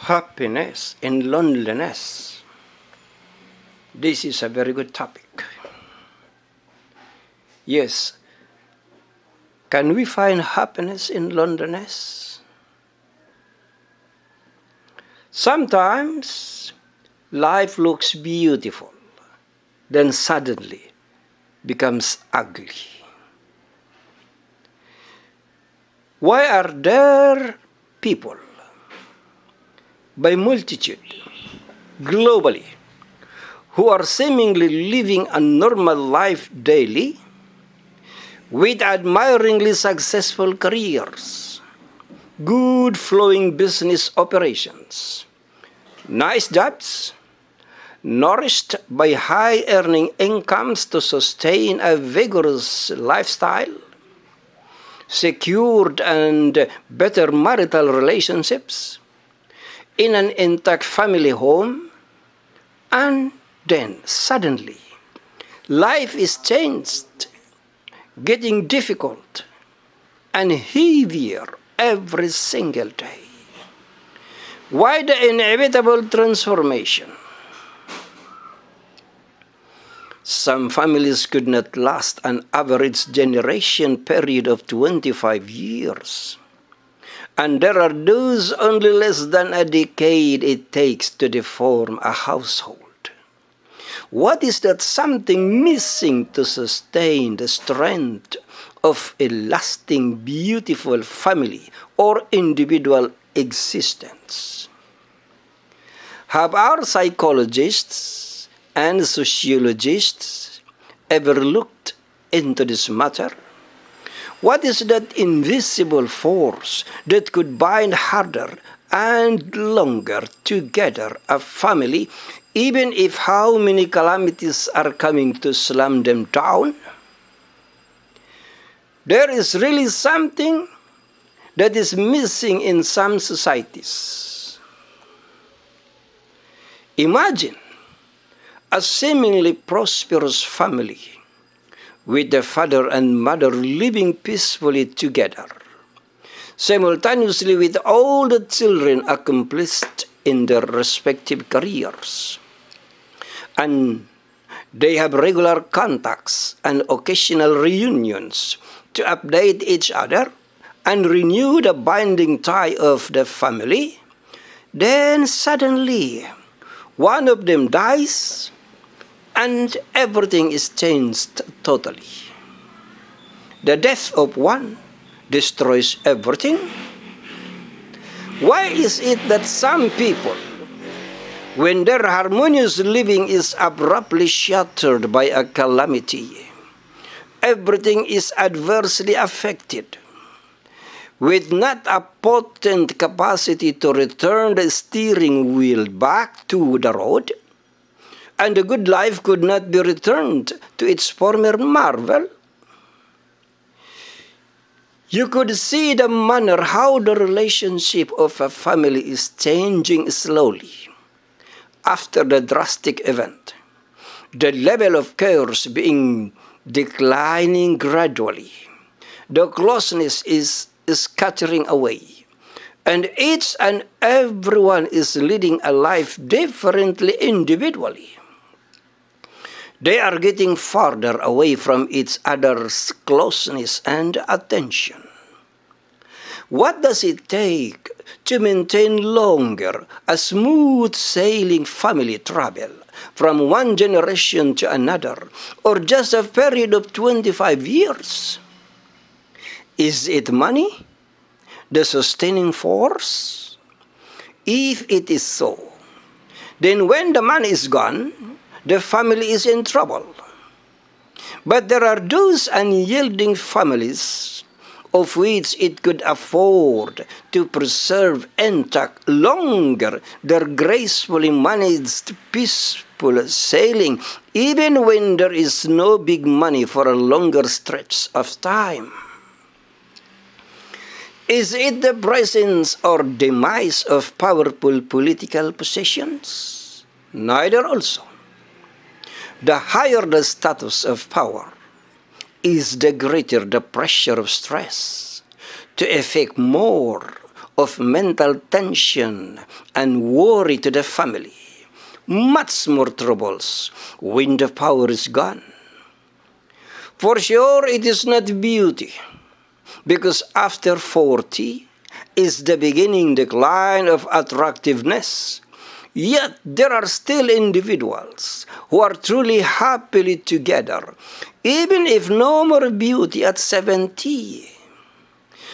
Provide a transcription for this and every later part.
Happiness and loneliness. This is a very good topic. Yes, can we find happiness in loneliness? Sometimes life looks beautiful, then suddenly becomes ugly. Why are there people, by multitude, globally, who are seemingly living a normal life daily with admiringly successful careers, good flowing business operations, nice jobs, nourished by high earning incomes to sustain a vigorous lifestyle, secured and better marital relationships, in an intact family home, and then suddenly life is changed, getting difficult and heavier every single day. Why the inevitable transformation? Some families could not last an average generation period of 25 years. And there are those only less than a decade it takes to deform a household. What is that something missing to sustain the strength of a lasting, beautiful family or individual existence? Have our psychologists and sociologists ever looked into this matter? What is that invisible force that could bind harder and longer together a family, even if how many calamities are coming to slam them down? There is really something that is missing in some societies. Imagine a seemingly prosperous family with the father and mother living peacefully together, simultaneously with all the children accomplished in their respective careers. And they have regular contacts and occasional reunions to update each other and renew the binding tie of the family. Then suddenly, one of them dies, and everything is changed totally. The death of one destroys everything. Why is it that some people, when their harmonious living is abruptly shattered by a calamity, everything is adversely affected, with not a potent capacity to return the steering wheel back to the road, and the good life could not be returned to its former marvel? You could see the manner how the relationship of a family is changing slowly after the drastic event, the level of chaos being declining gradually. The closeness is scattering away, and each and everyone is leading a life differently individually. They are getting farther away from each other's closeness and attention. What does it take to maintain longer a smooth sailing family travel from one generation to another, or just a period of 25 years? Is it money, the sustaining force? If it is so, then when the money is gone, the family is in trouble. But there are those unyielding families of which it could afford to preserve intact longer their gracefully managed peaceful sailing, even when there is no big money for a longer stretch of time. Is it the presence or demise of powerful political positions? Neither also. The higher the status of power is, the greater the pressure of stress to effect more of mental tension and worry to the family. Much more troubles when the power is gone. For sure, it is not beauty, because after 40 is the beginning decline of attractiveness. Yet there are still individuals who are truly happily together, even if no more beauty at 70.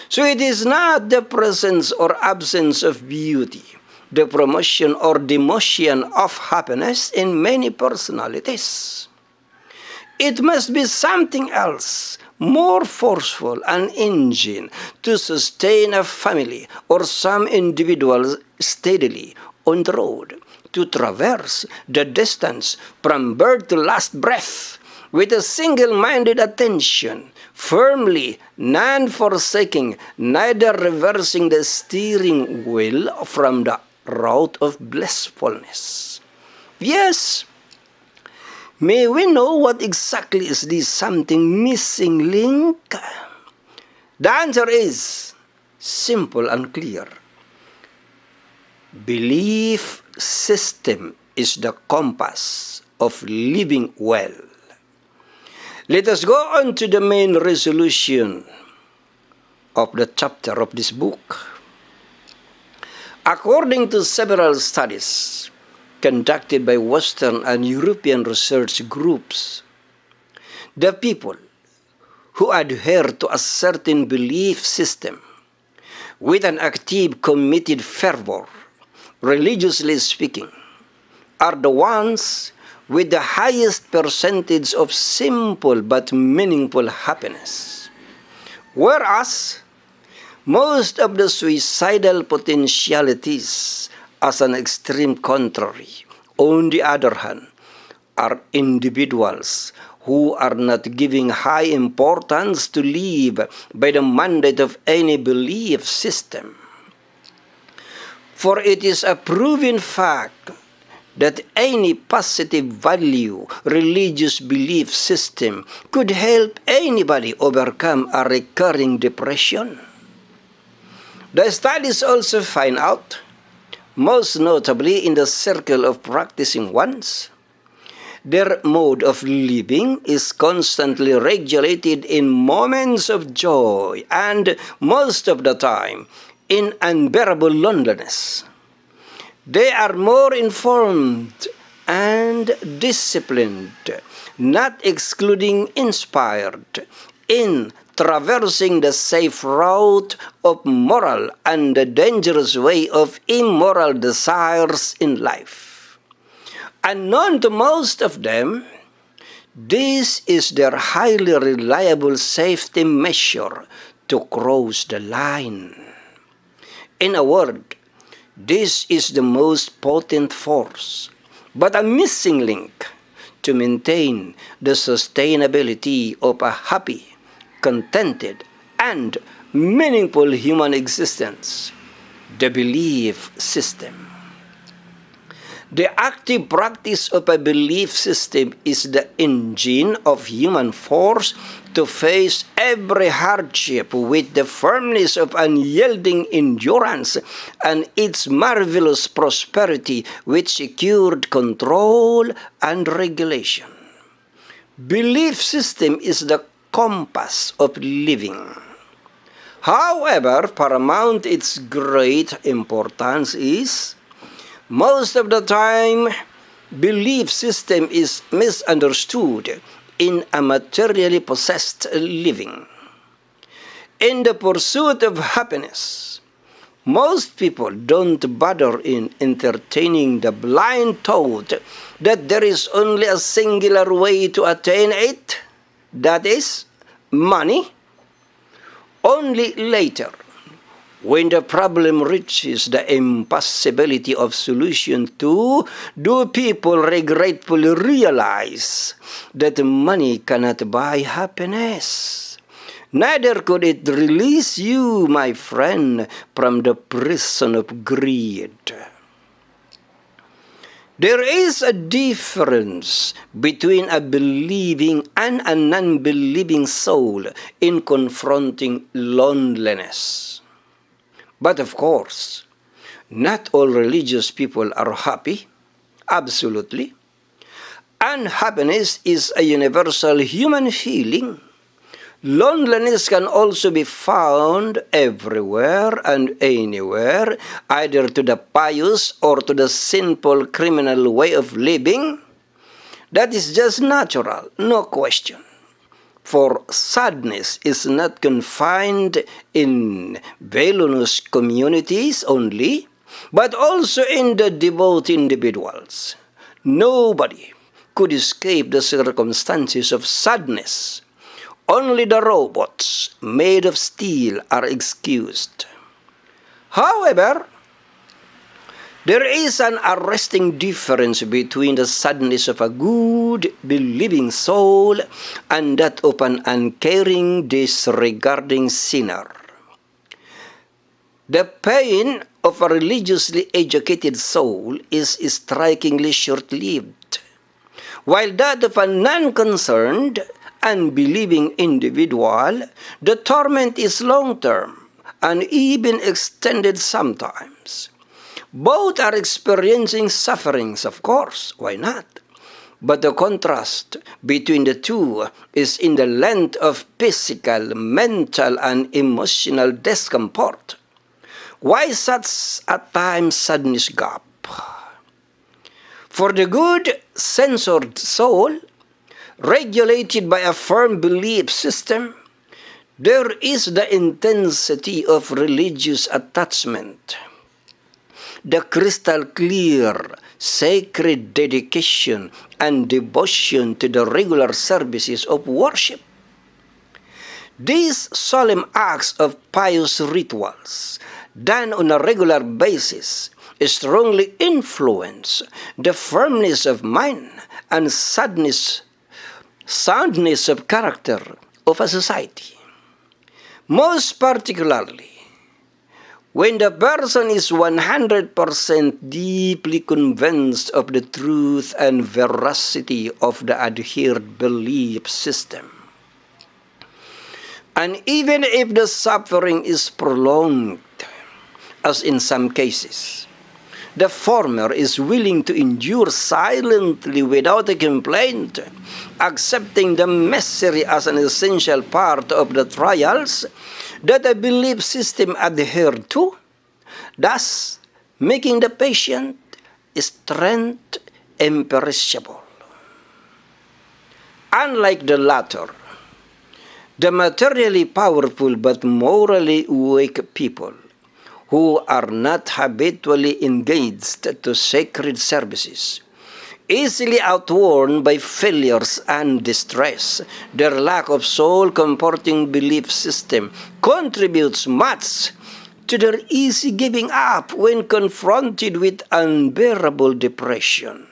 So it is not the presence or absence of beauty, the promotion or demotion of happiness in many personalities. It must be something else, more forceful, an engine to sustain a family or some individuals steadily on the road to traverse the distance from birth to last breath with a single-minded attention, firmly, non-forsaking, neither reversing the steering wheel from the route of blissfulness. Yes, may we know what exactly is this something missing link? The answer is simple and clear. Belief system is the compass of living well. Let us go on to the main resolution of the chapter of this book. According to several studies conducted by Western and European research groups, the people who adhere to a certain belief system with an active, committed fervor, religiously speaking, are the ones with the highest percentage of simple but meaningful happiness. Whereas most of the suicidal potentialities, as an extreme contrary, on the other hand, are individuals who are not giving high importance to live by the mandate of any belief system. For it is a proven fact that any positive value religious belief system could help anybody overcome a recurring depression. The studies also find out, most notably in the circle of practicing ones, their mode of living is constantly regulated in moments of joy and most of the time in unbearable loneliness. They are more informed and disciplined, not excluding inspired, in traversing the safe route of moral and the dangerous way of immoral desires in life. Unknown to most of them, this is their highly reliable safety measure to cross the line. In a word, this is the most potent force, but a missing link to maintain the sustainability of a happy, contented, and meaningful human existence, the belief system. The active practice of a belief system is the engine of human force to face every hardship with the firmness of unyielding endurance and its marvelous prosperity with secured control and regulation. Belief system is the compass of living. However, paramount its great importance is, most of the time, belief system is misunderstood in a materially possessed living. In the pursuit of happiness, most people don't bother in entertaining the blind thought that there is only a singular way to attain it, that is, money. Only later, when the problem reaches the impossibility of solution to, do people regretfully realize that money cannot buy happiness. Neither could it release you, my friend, from the prison of greed. There is a difference between a believing and a non-believing soul in confronting loneliness. But of course, not all religious people are happy, absolutely. Unhappiness is a universal human feeling. Loneliness can also be found everywhere and anywhere, either to the pious or to the sinful criminal way of living. That is just natural, no question. For sadness is not confined in villainous communities only, but also in the devout individuals. Nobody could escape the circumstances of sadness. Only the robots made of steel are excused. However, there is an arresting difference between the sadness of a good, believing soul and that of an uncaring, disregarding sinner. The pain of a religiously educated soul is strikingly short-lived, while that of a non-concerned, unbelieving individual, the torment is long-term and even extended sometimes. Both are experiencing sufferings, of course, why not? But the contrast between the two is in the length of physical, mental, and emotional discomfort. Why such a time sadness gap? For the good, censored soul, regulated by a firm belief system, there is the intensity of religious attachment, the crystal clear, sacred dedication and devotion to the regular services of worship. These solemn acts of pious rituals, done on a regular basis, strongly influence the firmness of mind and soundness of character of a society. Most particularly, when the person is 100% deeply convinced of the truth and veracity of the adhered belief system. And even if the suffering is prolonged, as in some cases, the former is willing to endure silently without a complaint, accepting the misery as an essential part of the trials that a belief system adhered to, thus making the patient strength imperishable. Unlike the latter, the materially powerful but morally weak people who are not habitually engaged to sacred services, easily outworn by failures and distress, their lack of soul-comforting belief system contributes much to their easy giving up when confronted with unbearable depression.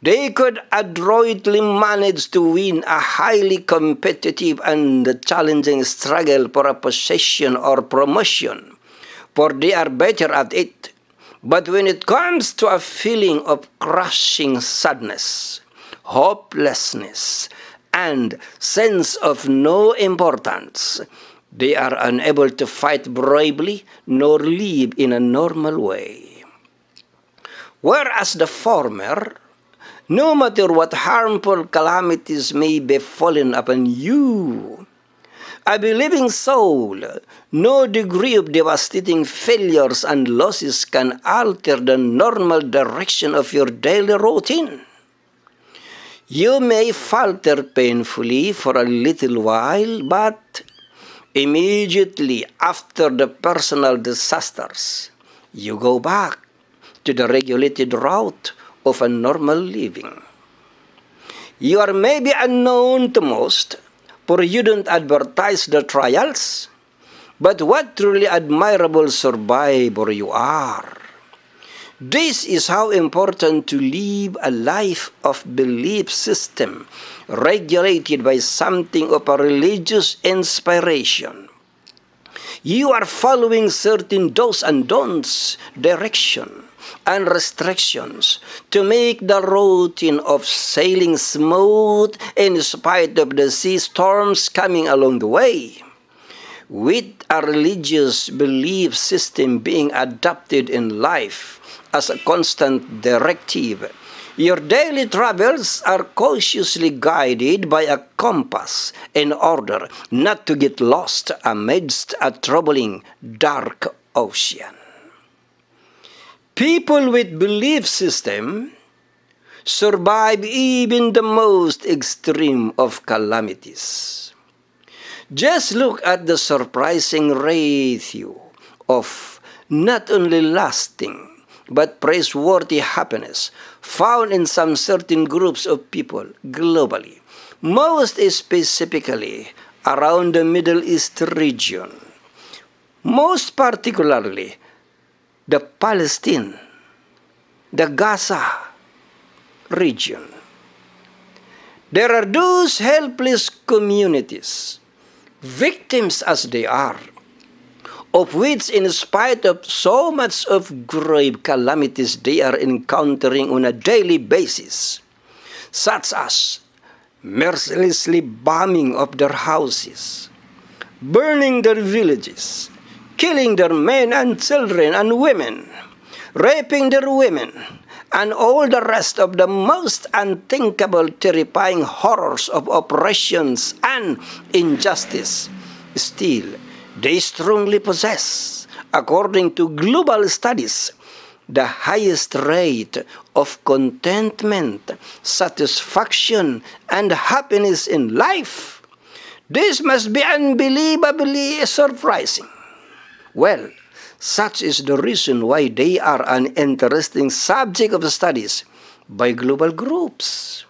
They could adroitly manage to win a highly competitive and challenging struggle for a position or promotion, for they are better at it. But when it comes to a feeling of crushing sadness, hopelessness, and sense of no importance, they are unable to fight bravely nor live in a normal way. Whereas the former, no matter what harmful calamities may befallen upon you, a believing soul, no degree of devastating failures and losses can alter the normal direction of your daily routine. You may falter painfully for a little while, but immediately after the personal disasters, you go back to the regulated route of a normal living. You are maybe unknown to most, for you don't advertise the trials, but what truly admirable survivor you are. This is how important to live a life of belief system regulated by something of a religious inspiration. You are following certain do's and don'ts, direction, and restrictions to make the routine of sailing smooth in spite of the sea storms coming along the way. With a religious belief system being adopted in life as a constant directive. Your daily travels are cautiously guided by a compass in order not to get lost amidst a troubling dark ocean. People with belief system survive even the most extreme of calamities. Just look at the surprising ratio of not only lasting but praiseworthy happiness found in some certain groups of people globally, most specifically around the Middle East region, most particularly the Palestine, the Gaza region. There are those helpless communities, victims as they are, of which in spite of so much of grave calamities they are encountering on a daily basis, such as mercilessly bombing of their houses, burning their villages, killing their men and children and women, raping their women, and all the rest of the most unthinkable, terrifying horrors of oppressions and injustice. Still, they strongly possess, according to global studies, the highest rate of contentment, satisfaction, and happiness in life. This must be unbelievably surprising. Well, such is the reason why they are an interesting subject of studies by global groups.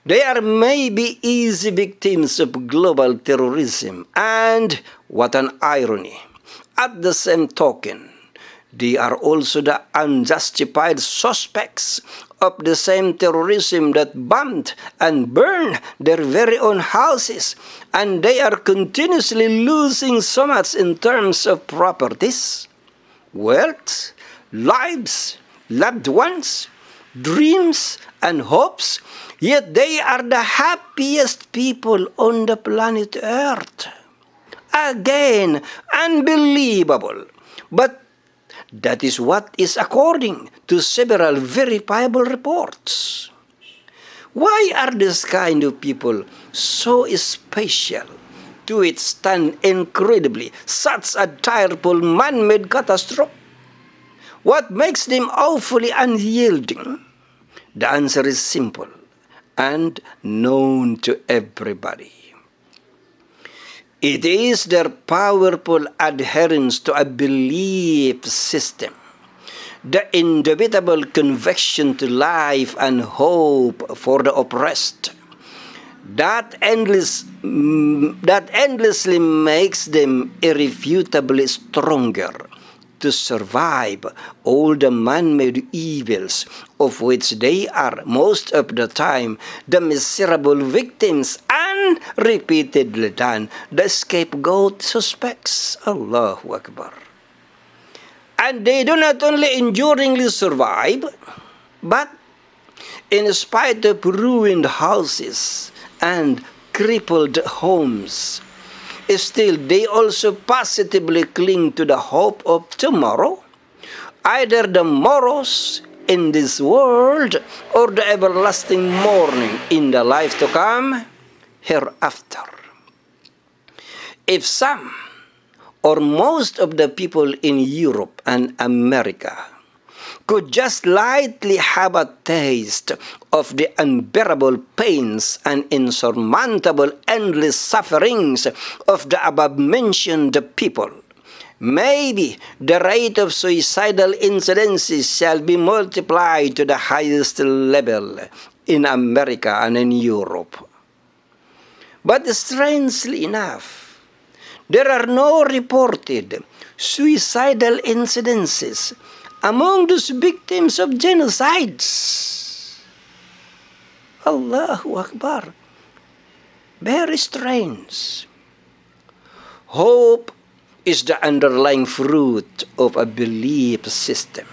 They are maybe easy victims of global terrorism, and what an irony. At the same token, they are also the unjustified suspects of the same terrorism that bombed and burned their very own houses, and they are continuously losing so much in terms of properties, wealth, lives, loved ones, dreams, and hopes, yet they are the happiest people on the planet Earth. Again, unbelievable, but that is what is according to several verifiable reports. Why are this kind of people so special to withstand incredibly such a terrible man-made catastrophe? What makes them awfully unyielding? The answer is simple and known to everybody. It is their powerful adherence to a belief system, the indubitable conviction to life and hope for the oppressed, that endlessly makes them irrefutably stronger to survive all the man-made evils of which they are most of the time the miserable victims and repeatedly done the scapegoat suspects. Allahu Akbar. And they do not only enduringly survive, but in spite of ruined houses and crippled homes, still they also positively cling to the hope of tomorrow, either the morrows in this world or the everlasting morning in the life to come hereafter. If some or most of the people in Europe and America could just lightly have a taste of the unbearable pains and insurmountable endless sufferings of the above-mentioned people, maybe the rate of suicidal incidences shall be multiplied to the highest level in America and in Europe. But strangely enough, there are no reported suicidal incidences among those victims of genocides. Allahu Akbar. Very strange. Hope is the underlying fruit of a belief system.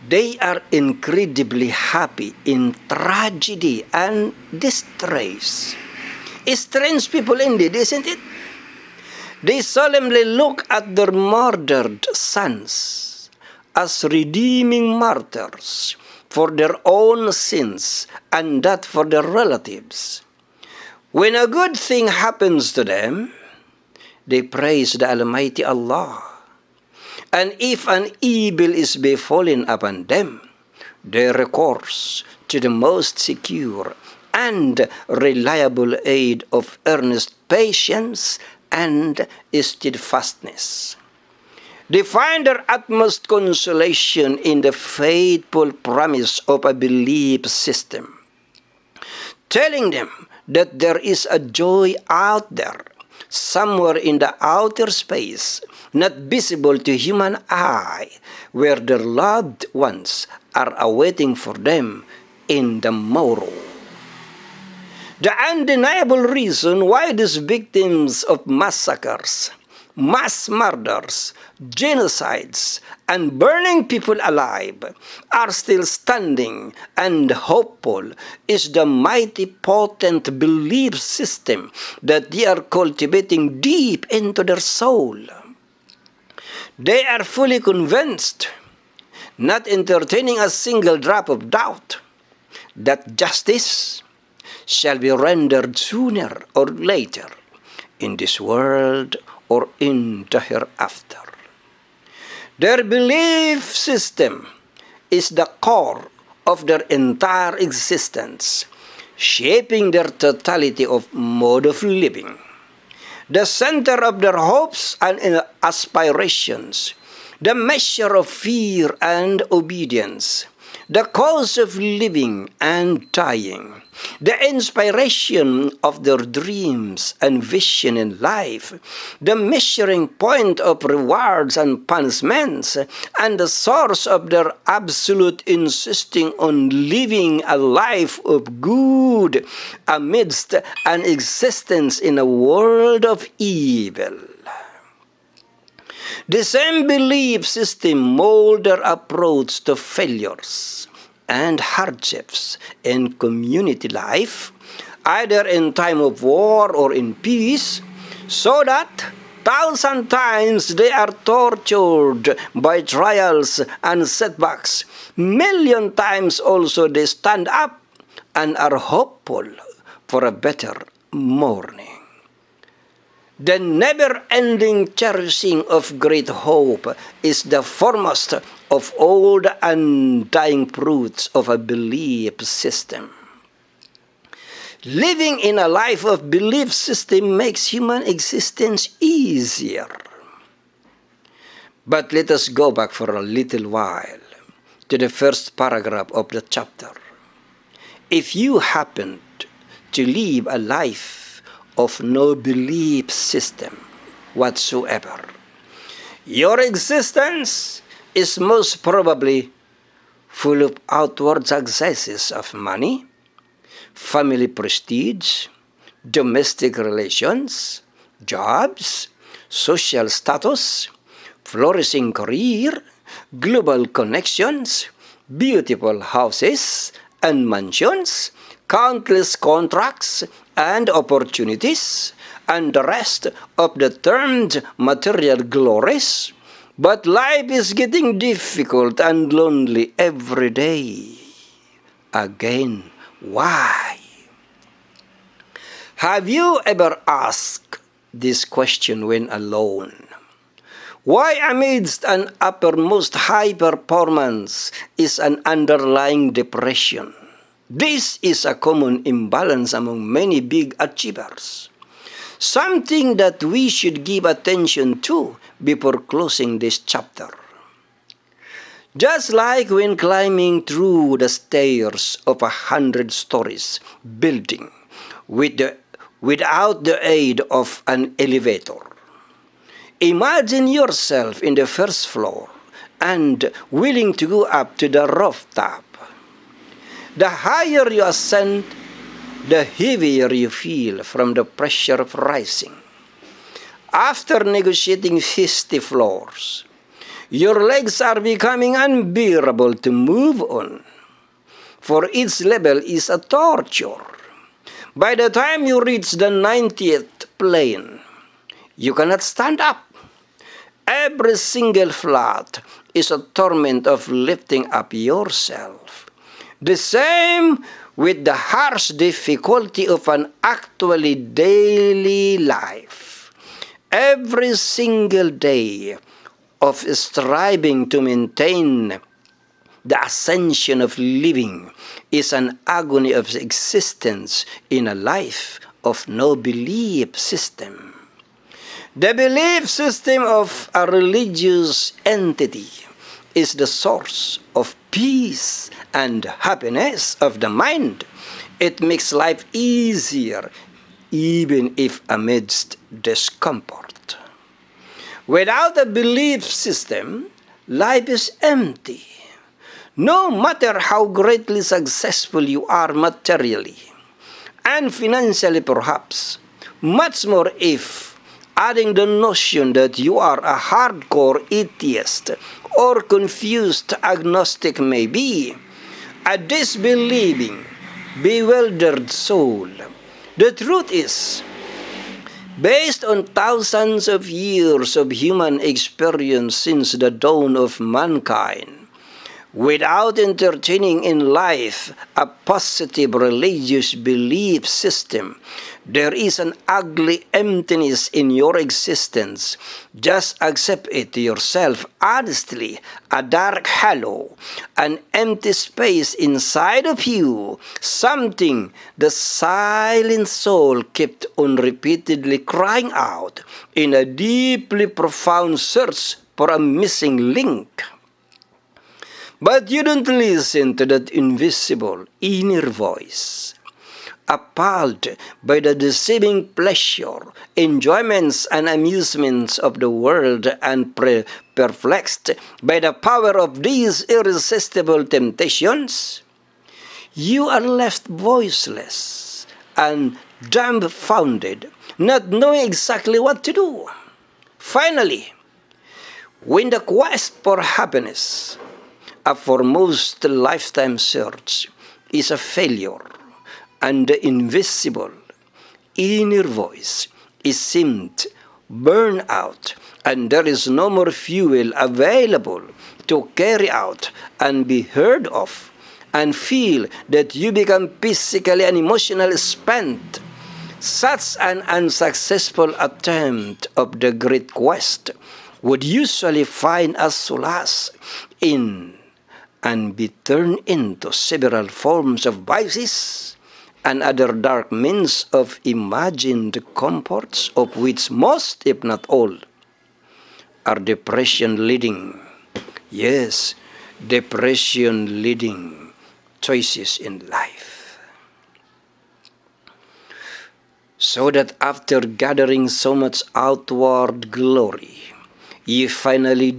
They are incredibly happy in tragedy and distress. Strange people indeed, isn't it? They solemnly look at their murdered sons as redeeming martyrs for their own sins and that for their relatives. When a good thing happens to them, they praise the Almighty Allah. And if an evil is befallen upon them, they recourse to the most secure and reliable aid of earnest patience and steadfastness. They find their utmost consolation in the faithful promise of a belief system, telling them that there is a joy out there, somewhere in the outer space, not visible to human eye, where their loved ones are awaiting for them in the morrow. The undeniable reason why these victims of massacres, mass murders, genocides, and burning people alive are still standing and hopeful is the mighty potent belief system that they are cultivating deep into their soul. They are fully convinced, not entertaining a single drop of doubt, that justice shall be rendered sooner or later in this world or in the hereafter. Their belief system is the core of their entire existence, shaping their totality of mode of living, the center of their hopes and aspirations, the measure of fear and obedience, the cause of living and dying, the inspiration of their dreams and vision in life, the measuring point of rewards and punishments, and the source of their absolute insisting on living a life of good amidst an existence in a world of evil. The same belief system mold their approach to failures and hardships in community life, either in time of war or in peace, so that 1,000 times they are tortured by trials and setbacks. 1,000,000 times also they stand up and are hopeful for a better morning. The never-ending cherishing of great hope is the foremost of all the undying fruits of a belief system. Living in a life of belief system makes human existence easier. But let us go back for a little while to the first paragraph of the chapter. If you happened to live a life of no belief system whatsoever, your existence is most probably full of outward successes of money, family prestige, domestic relations, jobs, social status, flourishing career, global connections, beautiful houses and mansions, countless contracts and opportunities, and the rest of the termed material glories. But life is getting difficult and lonely every day. Again, why? Have you ever asked this question when alone? Why amidst an uppermost high performance is an underlying depression? This is a common imbalance among many big achievers, something that we should give attention to before closing this chapter. Just like when climbing through the stairs of 100 stories building without the aid of an elevator. Imagine yourself in the first floor and willing to go up to the rooftop. The higher you ascend, the heavier you feel from the pressure of rising. After negotiating 50 floors, your legs are becoming unbearable to move on, for each level is a torture. By the time you reach the 90th plane, you cannot stand up. Every single flat is a torment of lifting up yourself. The same with the harsh difficulty of an actually daily life. Every single day of striving to maintain the ascension of living is an agony of existence in a life of no belief system. The belief system of a religious entity is the source of peace and happiness of the mind. It makes life easier, even if amidst discomfort. Without a belief system, life is empty. No matter how greatly successful you are materially, and financially perhaps, much more if adding the notion that you are a hardcore atheist or confused agnostic may be, a disbelieving, bewildered soul. The truth is, based on thousands of years of human experience since the dawn of mankind, without entertaining in life a positive religious belief system, there is an ugly emptiness in your existence. Just accept it yourself honestly, a dark hollow, an empty space inside of you, something the silent soul kept on repeatedly crying out in a deeply profound search for a missing link. But you don't listen to that invisible inner voice. Appalled by the deceiving pleasure, enjoyments, and amusements of the world, and perplexed by the power of these irresistible temptations, you are left voiceless and dumbfounded, not knowing exactly what to do. Finally, when the quest for happiness, a foremost lifetime search, is a failure, and the invisible inner voice is seemed burned out, and there is no more fuel available to carry out and be heard of, and feel that you become physically and emotionally spent, such an unsuccessful attempt of the great quest would usually find a solace in and be turned into several forms of vices and other dark means of imagined comforts, of which most, if not all, are depression-leading. Yes, depression-leading choices in life. So that after gathering so much outward glory, you finally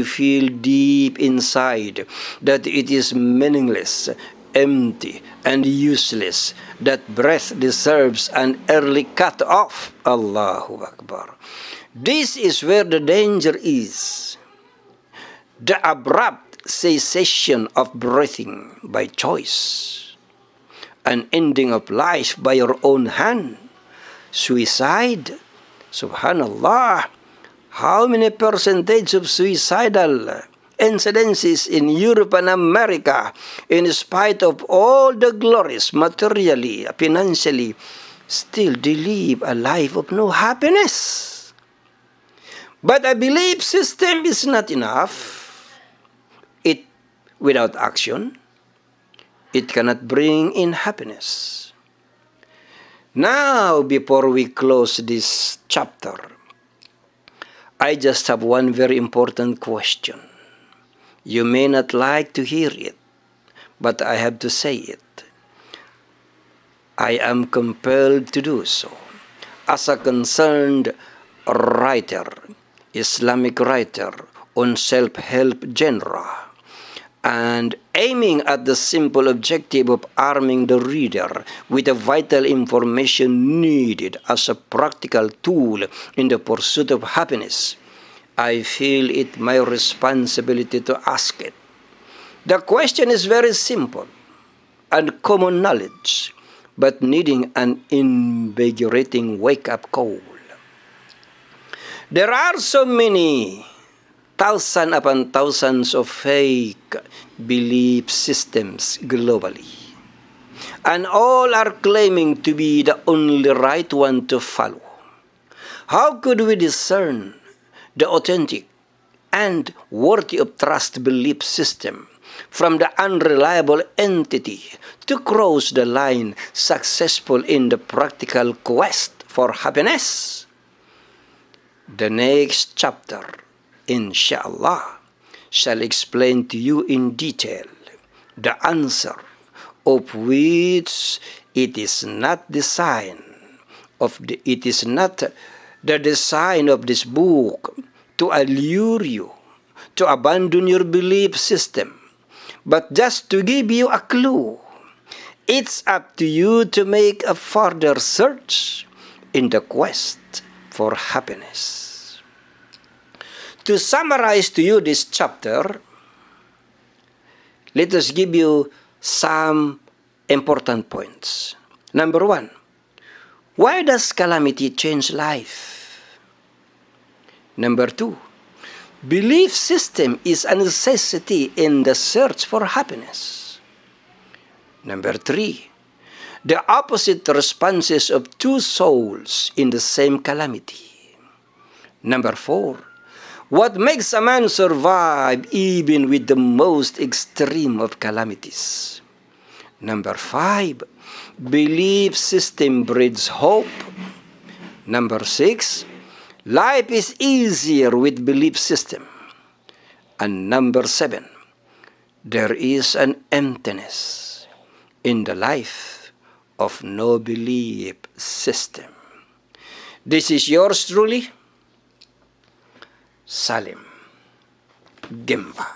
feel deep inside that it is meaningless, empty, and useless, that breath deserves an early cut-off. Allahu Akbar. This is where the danger is. The abrupt cessation of breathing by choice. An ending of life by your own hand. Suicide. Subhanallah. How many percentage of suicidal incidences in Europe and America, in spite of all the glories materially, financially, still they live a life of no happiness? But a belief system is not enough. It, without action, it cannot bring in happiness. Now, before we close this chapter, I just have one very important question. You may not like to hear it, but I have to say it. I am compelled to do so. As a concerned writer, Islamic writer on self-help genre, and aiming at the simple objective of arming the reader with the vital information needed as a practical tool in the pursuit of happiness, I feel it my responsibility to ask it. The question is very simple and common knowledge, but needing an invigorating wake-up call. There are so many thousands upon thousands of fake belief systems globally, and all are claiming to be the only right one to follow. How could we discern the authentic and worthy of trust belief system from the unreliable entity to cross the line successful in the practical quest for happiness? The next chapter, inshallah, shall explain to you in detail the answer, of which it is not the design of this book to allure you to abandon your belief system, but just to give you a clue. It's up to you to make a further search in the quest for happiness. To summarize to you this chapter, let us give you some important points. Number 1, why does calamity change life? Number 2, belief system is a necessity in the search for happiness. Number 3, the opposite responses of two souls in the same calamity. Number 4, what makes a man survive even with the most extreme of calamities. Number 5, belief system breeds hope. Number 6, life is easier with belief system. And number 7, there is an emptiness in the life of no belief system. This is yours truly, Salem Guimba.